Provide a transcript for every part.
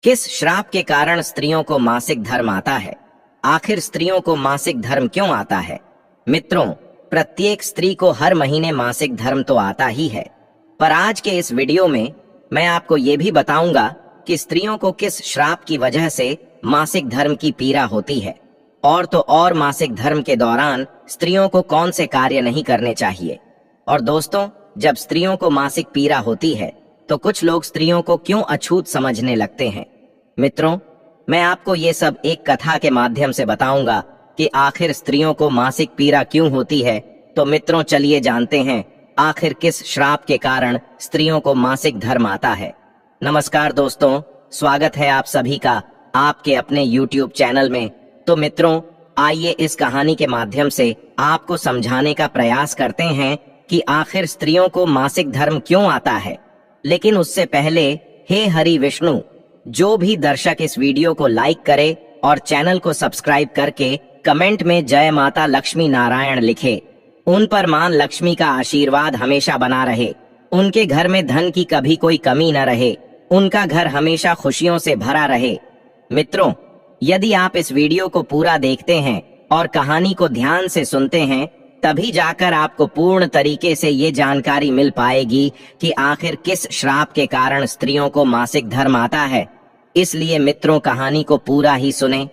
किस श्राप के कारण स्त्रियों को मासिक धर्म आता है? आखिर स्त्रियों को मासिक धर्म क्यों आता है? मित्रों, प्रत्येक स्त्री को हर महीने मासिक धर्म तो आता ही है, पर आज के इस वीडियो में मैं आपको ये भी बताऊंगा कि स्त्रियों को किस श्राप की वजह से मासिक धर्म की पीड़ा होती है, और तो और मासिक धर्म के दौरान स्त्रियों को कौन से कार्य नहीं करने चाहिए। और दोस्तों, जब स्त्रियों को मासिक पीड़ा होती है तो कुछ लोग स्त्रियों को क्यों अछूत समझने लगते हैं। मित्रों, मैं आपको ये सब एक कथा के माध्यम से बताऊंगा कि आखिर स्त्रियों को मासिक पीड़ा क्यों होती है। तो मित्रों, चलिए जानते हैं आखिर किस श्राप के कारण स्त्रियों को मासिक धर्म आता है। नमस्कार दोस्तों, स्वागत है आप सभी का आपके अपने YouTube चैनल में। तो मित्रों, आइए इस कहानी के माध्यम से आपको समझाने का प्रयास करते हैं कि आखिर स्त्रियों को मासिक धर्म क्यों आता है। लेकिन उससे पहले, हे हरि विष्णु, जो भी दर्शक इस वीडियो को लाइक करे और चैनल को सब्सक्राइब करके कमेंट में जय माता लक्ष्मी नारायण लिखे, उन पर मां लक्ष्मी का आशीर्वाद हमेशा बना रहे, उनके घर में धन की कभी कोई कमी न रहे, उनका घर हमेशा खुशियों से भरा रहे। मित्रों, यदि आप इस वीडियो को पूरा देखते हैं और कहानी को ध्यान से सुनते हैं, तभी जाकर आपको पूर्ण तरीके से ये जानकारी मिल पाएगी कि आखिर किस श्राप के कारण स्त्रियों को मासिक धर्म आता है। इसलिए मित्रों, कहानी को पूरा ही सुने,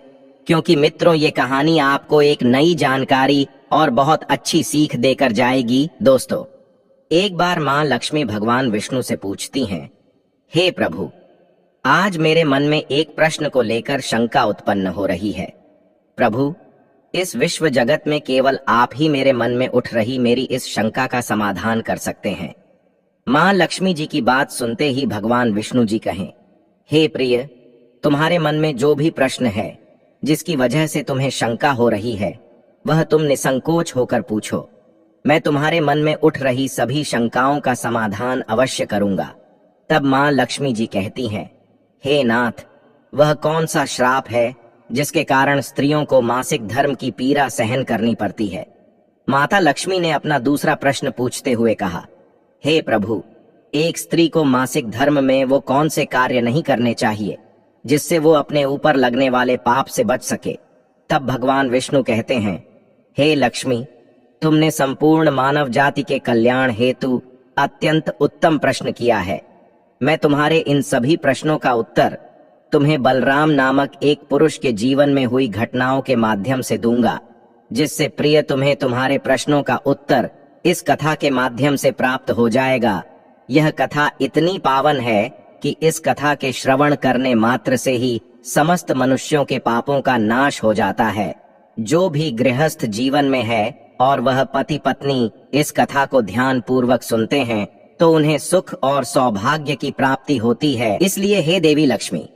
क्योंकि मित्रों ये कहानी आपको एक नई जानकारी और बहुत अच्छी सीख देकर जाएगी। दोस्तों, एक बार मां लक्ष्मी भगवान विष्णु से पूछती हैं, हे प्रभु, आज मेरे मन में एक प्रश्न को लेकर शंका उत्पन्न हो रही है। प्रभु, इस विश्व जगत में केवल आप ही मेरे मन में उठ रही मेरी इस शंका का समाधान कर सकते हैं। मां लक्ष्मी जी की बात सुनते ही भगवान विष्णु जी कहें, हे प्रिय, तुम्हारे मन में जो भी प्रश्न है जिसकी वजह से तुम्हें शंका हो रही है, वह तुम निसंकोच होकर पूछो। मैं तुम्हारे मन में उठ रही सभी शंकाओं का समाधान अवश्य करूंगा। तब मां लक्ष्मी जी कहती हैं, हे नाथ, वह कौन सा श्राप है जिसके कारण स्त्रियों को मासिक धर्म की पीड़ा सहन करनी पड़ती है। माता लक्ष्मी ने अपना दूसरा प्रश्न पूछते हुए कहा, हे प्रभु, एक स्त्री को मासिक धर्म में वो कौन से कार्य नहीं करने चाहिए जिससे वो अपने ऊपर लगने वाले पाप से बच सके। तब भगवान विष्णु कहते हैं, हे लक्ष्मी, तुमने संपूर्ण मानव जाति के कल्याण हेतु अत्यंत उत्तम प्रश्न किया है। मैं तुम्हारे इन सभी प्रश्नों का उत्तर तुम्हें बलराम नामक एक पुरुष के जीवन में हुई घटनाओं के माध्यम से दूंगा, जिससे प्रिय तुम्हें तुम्हारे प्रश्नों का उत्तर इस कथा के माध्यम से प्राप्त हो जाएगा। यह कथा इतनी पावन है कि इस कथा के श्रवण करने मात्र से ही समस्त मनुष्यों के पापों का नाश हो जाता है। जो भी गृहस्थ जीवन में है और वह पति पत्नी इस कथा को ध्यान पूर्वक सुनते हैं तो उन्हें सुख और सौभाग्य की प्राप्ति होती है। इसलिए हे देवी लक्ष्मी,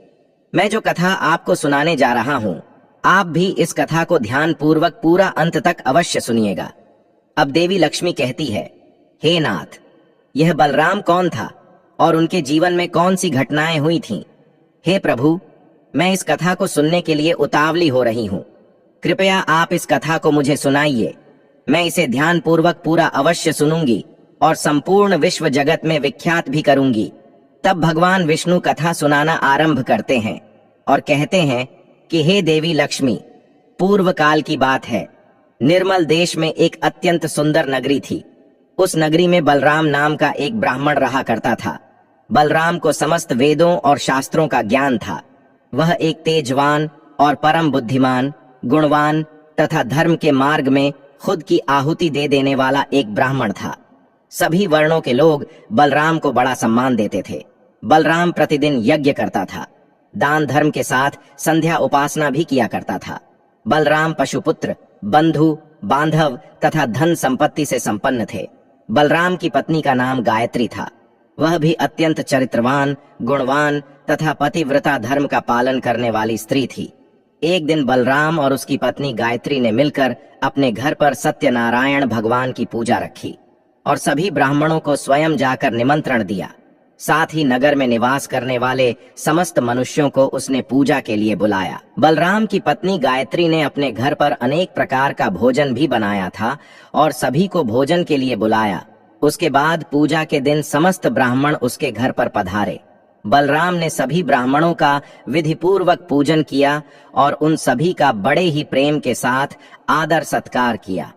मैं जो कथा आपको सुनाने जा रहा हूँ, आप भी इस कथा को ध्यान पूर्वक पूरा अंत तक अवश्य सुनिएगा। अब देवी लक्ष्मी कहती है, हे नाथ, यह बलराम कौन था और उनके जीवन में कौन सी घटनाएं हुई थीं? हे प्रभु, मैं इस कथा को सुनने के लिए उतावली हो रही हूँ। कृपया आप इस कथा को मुझे सुनाइए। मैं इसे ध्यान पूर्वक पूरा अवश्य सुनूंगी और संपूर्ण विश्व जगत में विख्यात भी करूंगी। तब भगवान विष्णु कथा सुनाना आरंभ करते हैं और कहते हैं कि हे देवी लक्ष्मी, पूर्व काल की बात है। निर्मल देश में एक अत्यंत सुंदर नगरी थी। उस नगरी में बलराम नाम का एक ब्राह्मण रहा करता था। बलराम को समस्त वेदों और शास्त्रों का ज्ञान था। वह एक तेजवान और परम बुद्धिमान, गुणवान तथा धर्म के मार्ग में खुद की आहुति दे देने वाला एक ब्राह्मण था। सभी वर्णों के लोग बलराम को बड़ा सम्मान देते थे। बलराम प्रतिदिन यज्ञ करता था, दान धर्म के साथ संध्या उपासना भी किया करता था। बलराम पशुपुत्र, बंधु, बांधव तथा धन संपत्ति से संपन्न थे। बलराम की पत्नी का नाम गायत्री था। वह भी अत्यंत चरित्रवान, गुणवान तथा पतिव्रता धर्म का पालन करने वाली स्त्री थी। एक दिन बलराम और उसकी पत्नी गायत्री ने मिलकर अपने घर पर सत्यनारायण भगवान की पूजा रखी और सभी ब्राह्मणों को स्वयं जाकर निमंत्रण दिया। साथ ही नगर में निवास करने वाले समस्त मनुष्यों को उसने पूजा के लिए बुलाया। बलराम की पत्नी गायत्री ने अपने घर पर अनेक प्रकार का भोजन भी बनाया था और सभी को भोजन के लिए बुलाया। उसके बाद पूजा के दिन समस्त ब्राह्मण उसके घर पर पधारे। बलराम ने सभी ब्राह्मणों का विधिपूर्वक पूजन किया और उन सभी का बड़े ही प्रेम के साथ आदर सत्कार किया।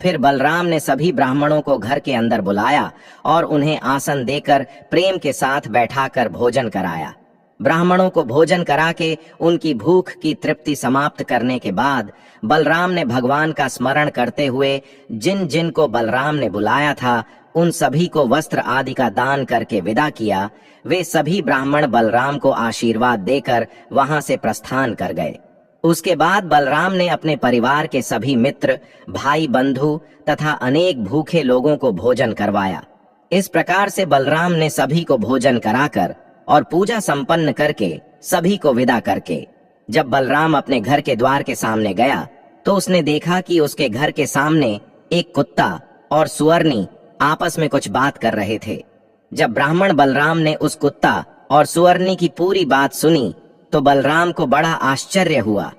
फिर बलराम ने सभी ब्राह्मणों को घर के अंदर बुलाया और उन्हें आसन देकर प्रेम के साथ बैठाकर भोजन कराया। ब्राह्मणों को भोजन करा के उनकी भूख की तृप्ति समाप्त करने के बाद बलराम ने भगवान का स्मरण करते हुए जिन जिन को बलराम ने बुलाया था उन सभी को वस्त्र आदि का दान करके विदा किया। वे सभी ब्राह्मण बलराम को आशीर्वाद देकर वहां से प्रस्थान कर गए। उसके बाद बलराम ने अपने परिवार के सभी मित्र, भाई बंधु तथा अनेक भूखे लोगों को भोजन करवाया। इस प्रकार से बलराम ने सभी को भोजन कराकर और पूजा संपन्न करके सभी को विदा करके जब बलराम अपने घर के द्वार के सामने गया तो उसने देखा कि उसके घर के सामने एक कुत्ता और सुअरनी आपस में कुछ बात कर रहे थे। जब ब्राह्मण बलराम ने उस कुत्ता और सुअरनी की पूरी बात सुनी तो बलराम को बड़ा आश्चर्य हुआ।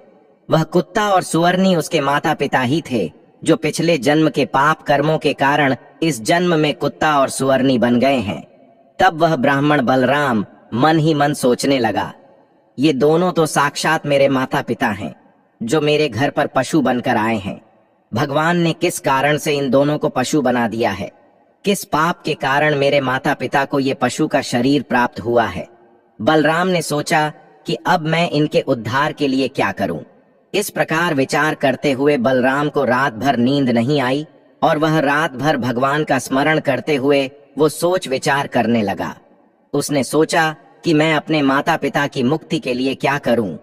वह कुत्ता और सुअरनी उसके माता पिता ही थे जो पिछले जन्म के पाप कर्मों के कारण इस जन्म में कुत्ता और सुअरनी बन गए हैं। तब वह ब्राह्मण बलराम मन ही मन सोचने लगा, ये दोनों तो साक्षात मेरे माता पिता हैं जो मेरे घर पर पशु बनकर आए हैं। भगवान ने किस कारण से इन दोनों को पशु बना दिया है? किस पाप के कारण मेरे माता पिता को ये पशु का शरीर प्राप्त हुआ है? बलराम ने सोचा कि अब मैं इनके उद्धार के लिए क्या करूं। इस प्रकार विचार करते हुए बलराम को रात भर नींद नहीं आई और वह रात भर भगवान का स्मरण करते हुए वो सोच विचार करने लगा। उसने सोचा कि मैं अपने माता पिता की मुक्ति के लिए क्या करूं।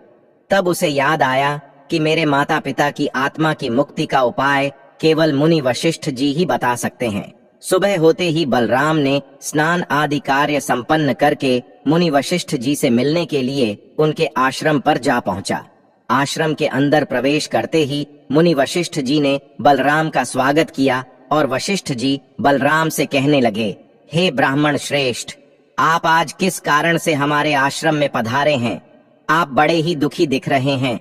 तब उसे याद आया कि मेरे माता पिता की आत्मा की मुक्ति का उपाय केवल मुनि वशिष्ठ जी ही बता सकते हैं। सुबह होते ही बलराम ने स्नान आदि कार्य संपन्न करके मुनि वशिष्ठ जी से मिलने के लिए उनके आश्रम पर जा पहुंचा। आश्रम के अंदर प्रवेश करते ही मुनि वशिष्ठ जी ने बलराम का स्वागत किया और वशिष्ठ जी बलराम से कहने लगे, हे ब्राह्मण श्रेष्ठ, आप आज किस कारण से हमारे आश्रम में पधारे हैं? आप बड़े ही दुखी दिख रहे हैं।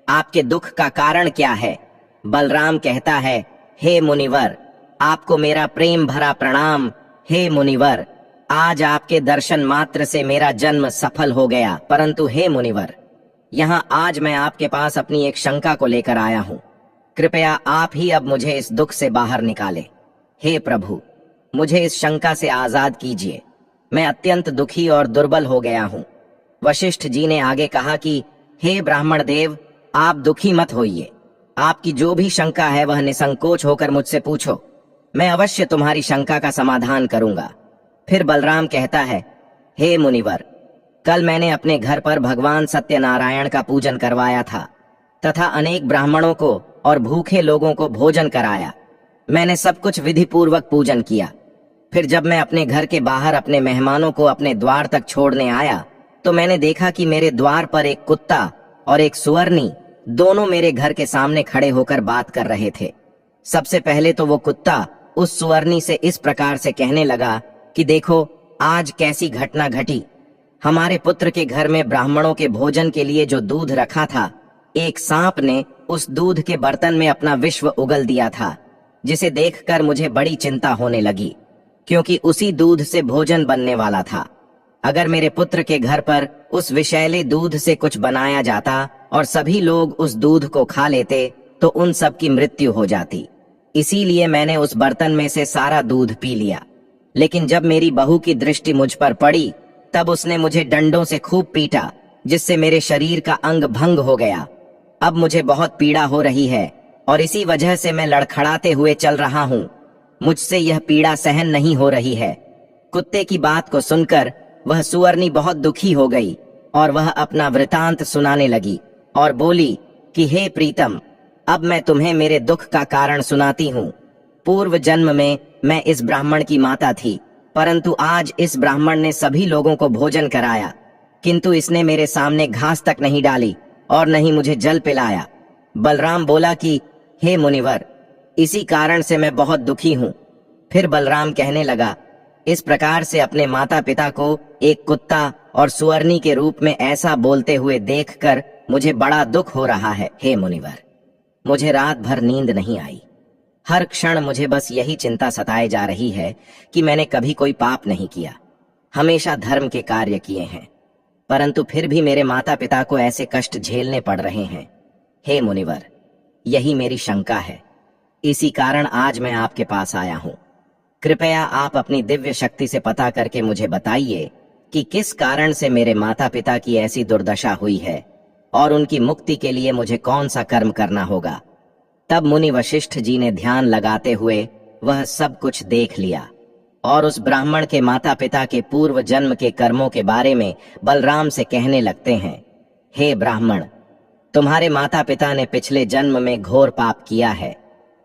आपके दुख का कारण क्या है? बलराम कहता है, हे मुनिवर, आपको मेरा प्रेम भरा प्रणाम। हे मुनिवर, आज आपके दर्शन मात्र से मेरा जन्म सफल हो गया। परंतु हे मुनिवर, यहाँ आज मैं आपके पास अपनी एक शंका को लेकर आया हूँ। कृपया आप ही अब मुझे इस दुख से बाहर निकाले। हे प्रभु, मुझे इस शंका से आजाद कीजिए। मैं अत्यंत दुखी और दुर्बल हो गया हूँ। वशिष्ठ जी ने आगे कहा कि हे ब्राह्मण देव, आप दुखी मत होइए। आपकी जो भी शंका है वह निसंकोच होकर मुझसे पूछो। मैं अवश्य तुम्हारी शंका का समाधान करूंगा। फिर बलराम कहता है, हे मुनिवर, कल मैंने अपने घर पर भगवान सत्यनारायण का पूजन करवाया था तथा अनेक ब्राह्मणों को और भूखे लोगों को भोजन कराया। मैंने सब कुछ विधि पूर्वक पूजन किया। फिर जब मैं अपने घर के बाहर अपने मेहमानों को अपने द्वार तक छोड़ने आया तो मैंने देखा कि मेरे द्वार पर एक कुत्ता और एक सुअरनी दोनों मेरे घर के सामने खड़े होकर बात कर रहे थे। सबसे पहले तो वो कुत्ता उस सुअरनी से इस प्रकार से कहने लगा कि देखो, आज कैसी घटना घटी। हमारे पुत्र के घर में ब्राह्मणों के भोजन के लिए जो दूध रखा था, एक सांप ने उस दूध के बर्तन में अपना विश्व उगल दिया था, जिसे देखकर मुझे बड़ी चिंता होने लगी, क्योंकि उसी दूध से भोजन बनने वाला था। अगर मेरे पुत्र के घर पर उस विषैले दूध से कुछ बनाया जाता और सभी लोग उस दूध को खा लेते तो उन सब की मृत्यु हो जाती। इसीलिए मैंने उस बर्तन में से सारा दूध पी लिया। लेकिन जब मेरी बहू की दृष्टि मुझ पर पड़ी तब उसने मुझे डंडों से खूब पीटा, जिससे मेरे शरीर का अंग भंग हो गया। अब मुझे बहुत पीड़ा हो रही है और इसी वजह से मैं लड़खड़ाते हुए चल रहा हूँ। मुझसे यह पीड़ा सहन नहीं हो रही है। कुत्ते की बात को सुनकर वह सुअरनी बहुत दुखी हो गई और वह अपना वृतांत सुनाने लगी और बोली कि हे प्रीतम, अब मैं तुम्हें मेरे दुख का कारण सुनाती हूँ। पूर्व जन्म में मैं इस ब्राह्मण की माता थी, परंतु आज इस ब्राह्मण ने सभी लोगों को भोजन कराया, किंतु इसने मेरे सामने घास तक नहीं डाली और न ही मुझे जल पिलाया। बलराम बोला कि हे मुनिवर, इसी कारण से मैं बहुत दुखी हूँ। फिर बलराम कहने लगा, इस प्रकार से अपने माता पिता को एक कुत्ता और सुअरनी के रूप में ऐसा बोलते हुए देखकर मुझे बड़ा दुख हो रहा है। हे मुनिवर, मुझे रात भर नींद नहीं आई। हर क्षण मुझे बस यही चिंता सताए जा रही है कि मैंने कभी कोई पाप नहीं किया। हमेशा धर्म के कार्य किए हैं, परंतु फिर भी मेरे माता पिता को ऐसे कष्ट झेलने पड़ रहे हैं। हे मुनिवर, यही मेरी शंका है। इसी कारण आज मैं आपके पास आया हूं। कृपया आप अपनी दिव्य शक्ति से पता करके मुझे बताइए कि किस कारण से मेरे माता पिता की ऐसी दुर्दशा हुई है और उनकी मुक्ति के लिए मुझे कौन सा कर्म करना होगा। तब मुनि वशिष्ठ जी ने ध्यान लगाते हुए वह सब कुछ देख लिया और उस ब्राह्मण के माता पिता के पूर्व जन्म के कर्मों के बारे में बलराम से कहने लगते हैं। हे ब्राह्मण, तुम्हारे माता पिता ने पिछले जन्म में घोर पाप किया है।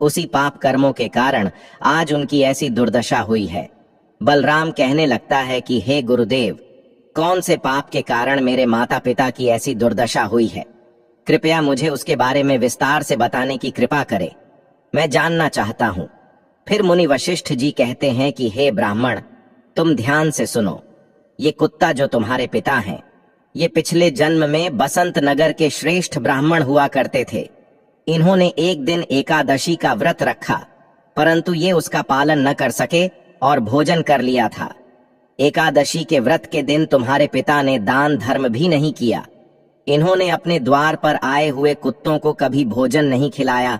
उसी पाप कर्मों के कारण आज उनकी ऐसी दुर्दशा हुई है। बलराम कहने लगता है कि हे गुरुदेव, कौन से पाप के कारण मेरे माता पिता की ऐसी दुर्दशा हुई है? कृपया मुझे उसके बारे में विस्तार से बताने की कृपा करें, मैं जानना चाहता हूं। फिर मुनि वशिष्ठ जी कहते हैं कि हे ब्राह्मण, तुम ध्यान से सुनो। ये कुत्ता जो तुम्हारे पिता हैं, ये पिछले जन्म में बसंत नगर के श्रेष्ठ ब्राह्मण हुआ करते थे। इन्होंने एक दिन एकादशी का व्रत रखा, परंतु ये उसका पालन न कर सके और भोजन कर लिया था। एकादशी के व्रत के दिन तुम्हारे पिता ने दान धर्म भी नहीं किया। इन्होंने अपने द्वार पर आए हुए कुत्तों को कभी भोजन नहीं खिलाया।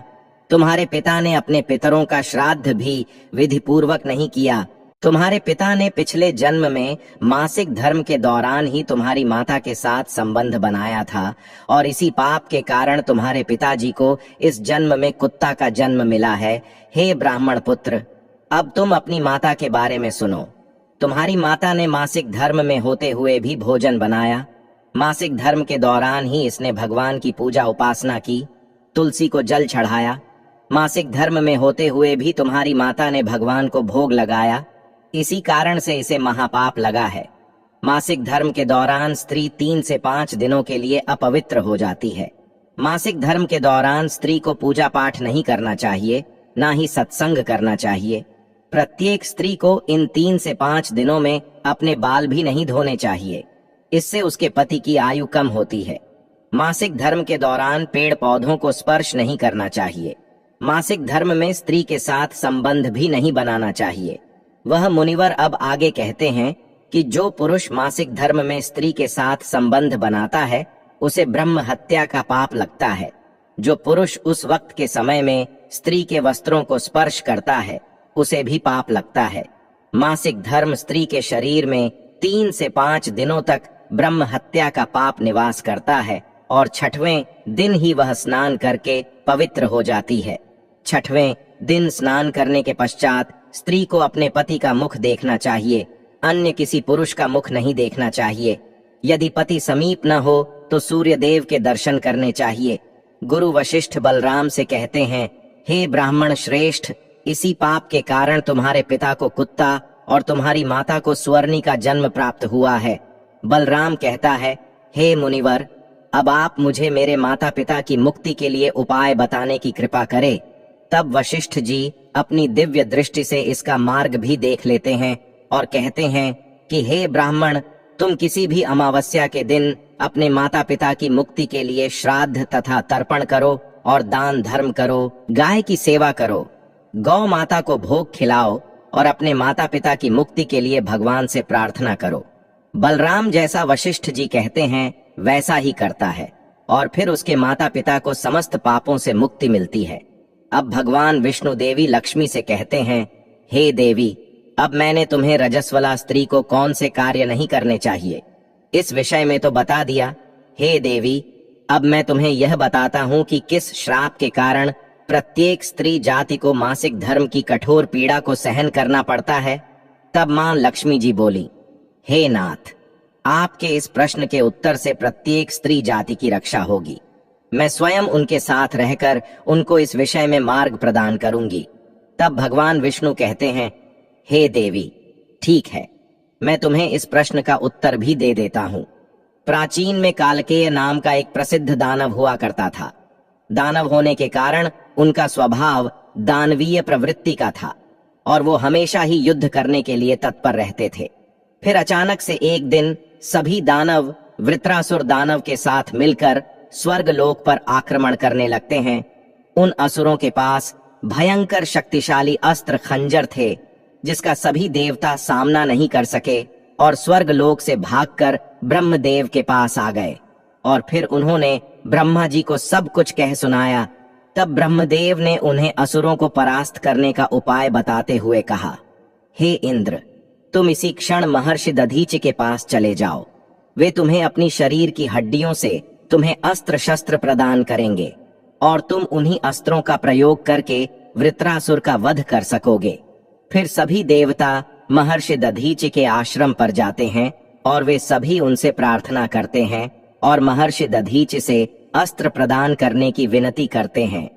तुम्हारे पिता ने अपने पितरों का श्राद्ध भी विधि पूर्वक नहीं किया। तुम्हारे पिता ने पिछले जन्म में मासिक धर्म के दौरान ही तुम्हारी माता के साथ संबंध बनाया था और इसी पाप के कारण तुम्हारे पिताजी को इस जन्म में कुत्ता का जन्म मिला है। हे ब्राह्मण पुत्र, अब तुम अपनी माता के बारे में सुनो। तुम्हारी माता ने मासिक धर्म में होते हुए भी भोजन बनाया। मासिक धर्म के दौरान ही इसने भगवान की पूजा उपासना की, तुलसी को जल चढ़ाया। मासिक धर्म में होते हुए भी तुम्हारी माता ने भगवान को भोग लगाया। इसी कारण से इसे महापाप लगा है। मासिक धर्म के दौरान स्त्री 3 से 5 दिनों के लिए अपवित्र हो जाती है। मासिक धर्म के दौरान स्त्री को पूजा पाठ नहीं करना चाहिए, ना ही सत्संग करना चाहिए। प्रत्येक स्त्री को इन 3 से 5 दिनों में अपने बाल भी नहीं धोने चाहिए, इससे उसके पति की आयु कम होती है। मासिक धर्म के दौरान पेड़ पौधों को स्पर्श नहीं करना चाहिए। मासिक धर्म में स्त्री के साथ संबंध भी नहीं बनाना चाहिए। वह मुनिवर अब आगे कहते हैं कि जो पुरुष मासिक धर्म में स्त्री के साथ संबंध बनाता है, उसे ब्रह्म हत्या का पाप लगता है। जो पुरुष उस वक्त के समय में स्त्री के वस्त्रों को स्पर्श करता है, उसे भी पाप लगता है। मासिक धर्म स्त्री के शरीर में 3 से 5 दिनों तक ब्रह्म हत्या का पाप निवास करता है और 6वें दिन ही वह स्नान करके पवित्र हो जाती है। 6वें दिन स्नान करने के पश्चात स्त्री को अपने पति का मुख देखना चाहिए, अन्य किसी पुरुष का मुख नहीं देखना चाहिए। यदि पति समीप न हो तो सूर्य देव के दर्शन करने चाहिए। गुरु वशिष्ठ बलराम से कहते हैं, हे ब्राह्मण श्रेष्ठ, इसी पाप के कारण तुम्हारे पिता को कुत्ता और तुम्हारी माता को स्वर्णी का जन्म प्राप्त हुआ है। बलराम कहता है, हे मुनिवर, अब आप मुझे मेरे माता पिता की मुक्ति के लिए उपाय बताने की कृपा करें। तब वशिष्ठ जी अपनी दिव्य दृष्टि से इसका मार्ग भी देख लेते हैं और कहते हैं कि हे ब्राह्मण, तुम किसी भी अमावस्या के दिन अपने माता पिता की मुक्ति के लिए श्राद्ध तथा तर्पण करो और दान धर्म करो, गाय की सेवा करो, गौ माता को भोग खिलाओ और अपने माता पिता की मुक्ति के लिए भगवान से प्रार्थना करो। बलराम जैसा वशिष्ठ जी कहते हैं वैसा ही करता है और फिर उसके माता पिता को समस्त पापों से मुक्ति मिलती है। अब भगवान विष्णु देवी लक्ष्मी से कहते हैं, हे देवी, अब मैंने तुम्हें रजस्वला स्त्री को कौन से कार्य नहीं करने चाहिए, इस विषय में तो बता दिया। हे देवी, अब मैं तुम्हें यह बताता हूँ कि किस श्राप के कारण प्रत्येक स्त्री जाति को मासिक धर्म की कठोर पीड़ा को सहन करना पड़ता है। तब मां लक्ष्मी जी बोली, हे नाथ, आपके इस प्रश्न के उत्तर से प्रत्येक स्त्री जाति की रक्षा होगी। मैं स्वयं उनके साथ रहकर उनको इस विषय में मार्ग प्रदान करूंगी। तब भगवान विष्णु कहते हैं, हे देवी, ठीक है, मैं तुम्हें इस प्रश्न का उत्तर भी दे देता हूं। प्राचीन में कालकेय नाम का एक प्रसिद्ध दानव हुआ करता था। दानव होने के कारण उनका स्वभाव दानवीय प्रवृत्ति का था और वो हमेशा ही युद्ध करने के लिए तत्पर रहते थे। फिर अचानक से एक दिन सभी दानव वृत्रासुर दानव के साथ मिलकर स्वर्ग लोक पर आक्रमण करने लगते हैं। उन असुरों के पास भयंकर शक्तिशाली अस्त्र खंजर थे, जिसका सभी देवता सामना नहीं कर सके और स्वर्ग लोक से भागकर ब्रह्मदेव के पास आ गए और फिर उन्होंने ब्रह्मा जी को सब कुछ कह सुनाया। तब ब्रह्मदेव ने उन्हें असुरों को परास्त करने का उपाय बताते हुए कहा, हे इंद्र, तुम इसी क्षण महर्षि दधीचि के पास चले जाओ। वे तुम्हें अपनी शरीर की हड्डियों से तुम्हें अस्त्र शस्त्र प्रदान करेंगे और तुम उन्हीं अस्त्रों का प्रयोग करके वृत्रासुर का वध कर सकोगे। फिर सभी देवता महर्षि दधीचि के आश्रम पर जाते हैं और वे सभी उनसे प्रार्थना करते हैं और महर्षि दधीचि से अस्त्र प्रदान करने की विनती करते हैं।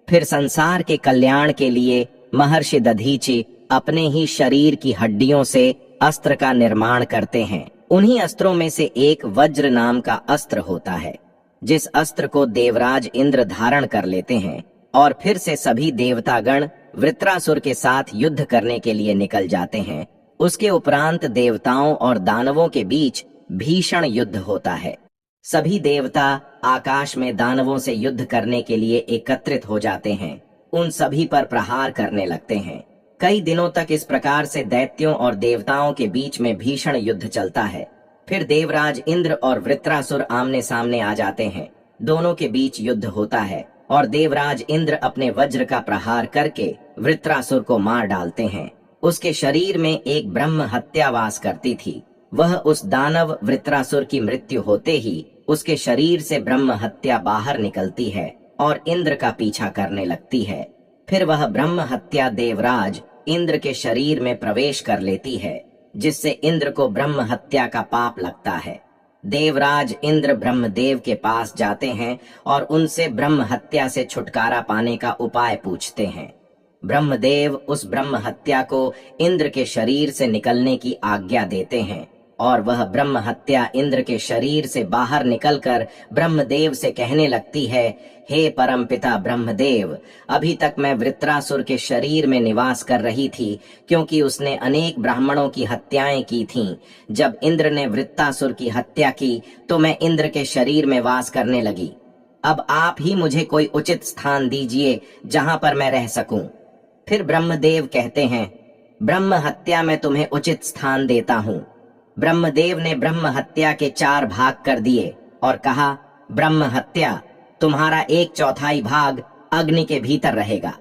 फिर संसार के कल्याण के लिए महर्षि दधीचि अपने ही शरीर की हड्डियों से अस्त्र का निर्माण करते हैं। उन्हीं अस्त्रों में से एक वज्र नाम का अस्त्र होता है, जिस अस्त्र को देवराज इंद्र धारण कर लेते हैं और फिर से सभी देवतागण वृत्रासुर के साथ युद्ध करने के लिए निकल जाते हैं। उसके उपरांत देवताओं और दानवों के बीच भीषण युद्ध होता है। सभी देवता आकाश में दानवों से युद्ध करने के लिए एकत्रित हो जाते हैं, उन सभी पर प्रहार करने लगते हैं। कई दिनों तक इस प्रकार से दैत्यों और देवताओं के बीच में भीषण युद्ध चलता है। फिर देवराज इंद्र और वृत्रासुर आमने सामने आ जाते हैं। दोनों के बीच युद्ध होता है और देवराज इंद्र अपने वज्र का प्रहार करके वृत्रासुर को मार डालते हैं। उसके शरीर में एक ब्रह्म हत्या वास करती थी। वह उस दानव वृत्रासुर की मृत्यु होते ही उसके शरीर से ब्रह्म हत्या बाहर निकलती है और इंद्र का पीछा करने लगती है। फिर वह ब्रह्म हत्या देवराज इंद्र के शरीर में प्रवेश कर लेती है, जिससे इंद्र को ब्रह्म हत्या का पाप लगता है। देवराज इंद्र ब्रह्मदेव के पास जाते हैं और उनसे ब्रह्म हत्या से छुटकारा पाने का उपाय पूछते हैं। ब्रह्मदेव उस ब्रह्म हत्या को इंद्र के शरीर से निकलने की आज्ञा देते हैं और वह ब्रह्म हत्या इंद्र के शरीर से बाहर निकलकर ब्रह्मदेव से कहने लगती है, हे परमपिता ब्रह्मदेव, अभी तक मैं वृत्रासुर के शरीर में निवास कर रही थी, क्योंकि उसने अनेक ब्राह्मणों की हत्याएं की थीं। जब इंद्र ने वृत्रासुर की हत्या की तो मैं इंद्र के शरीर में वास करने लगी। अब आप ही मुझे कोई उचित स्थान दीजिए जहां पर मैं रह सकूं। फिर ब्रह्मदेव कहते हैं, ब्रह्म हत्या में तुम्हें उचित स्थान देता हूं। ब्रह्मदेव ने ब्रह्म हत्या के 4 भाग कर दिए और कहा, ब्रह्म हत्या, तुम्हारा 1/4 भाग अग्नि के भीतर रहेगा,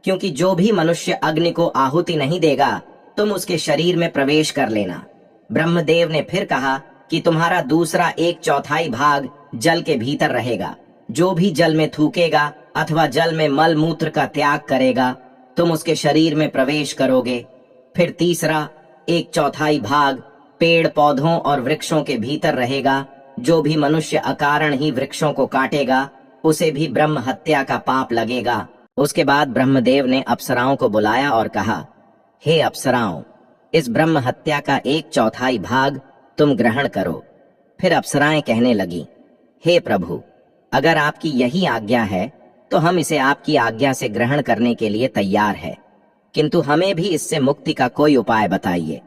क्योंकि जो भी मनुष्य अग्नि को आहुति नहीं देगा तुम उसके शरीर में प्रवेश कर लेना। ब्रह्मदेव ने फिर कहा कि तुम्हारा दूसरा 1/4 भाग जल के भीतर रहेगा। जो भी जल में थूकेगा अथवा जल में मल मूत्र का त्याग करेगा तुम उसके शरीर में प्रवेश करोगे। फिर तीसरा 1/4 भाग पेड़ पौधों और वृक्षों के भीतर रहेगा। जो भी मनुष्य अकारण ही वृक्षों को काटेगा उसे भी ब्रह्म हत्या का पाप लगेगा। उसके बाद ब्रह्मदेव ने अप्सराओं को बुलाया और कहा, हे अप्सराओं, इस ब्रह्म हत्या का 1/4 भाग तुम ग्रहण करो। फिर अप्सराएं कहने लगी, हे प्रभु, अगर आपकी यही आज्ञा है तो हम इसे आपकी आज्ञा से ग्रहण करने के लिए तैयार है, किंतु हमें भी इससे मुक्ति का कोई उपाय बताइए।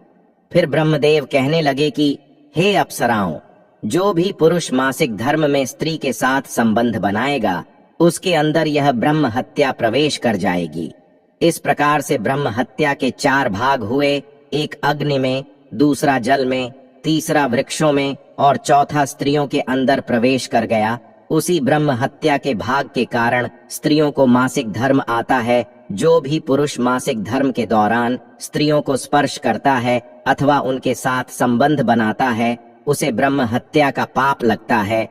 फिर ब्रह्मदेव कहने लगे कि हे अप्सराओं, जो भी पुरुष मासिक धर्म में स्त्री के साथ संबंध बनाएगा उसके अंदर यह ब्रह्म हत्या प्रवेश कर जाएगी। इस प्रकार से ब्रह्म हत्या के 4 भाग हुए, एक अग्नि में, दूसरा जल में, तीसरा वृक्षों में और चौथा स्त्रियों के अंदर प्रवेश कर गया। उसी ब्रह्म हत्या के भाग के कारण स्त्रियों को मासिक धर्म आता है। जो भी पुरुष मासिक धर्म के दौरान स्त्रियों को स्पर्श करता है अथवा उनके साथ संबंध बनाता है उसे ब्रह्म हत्या का पाप लगता है।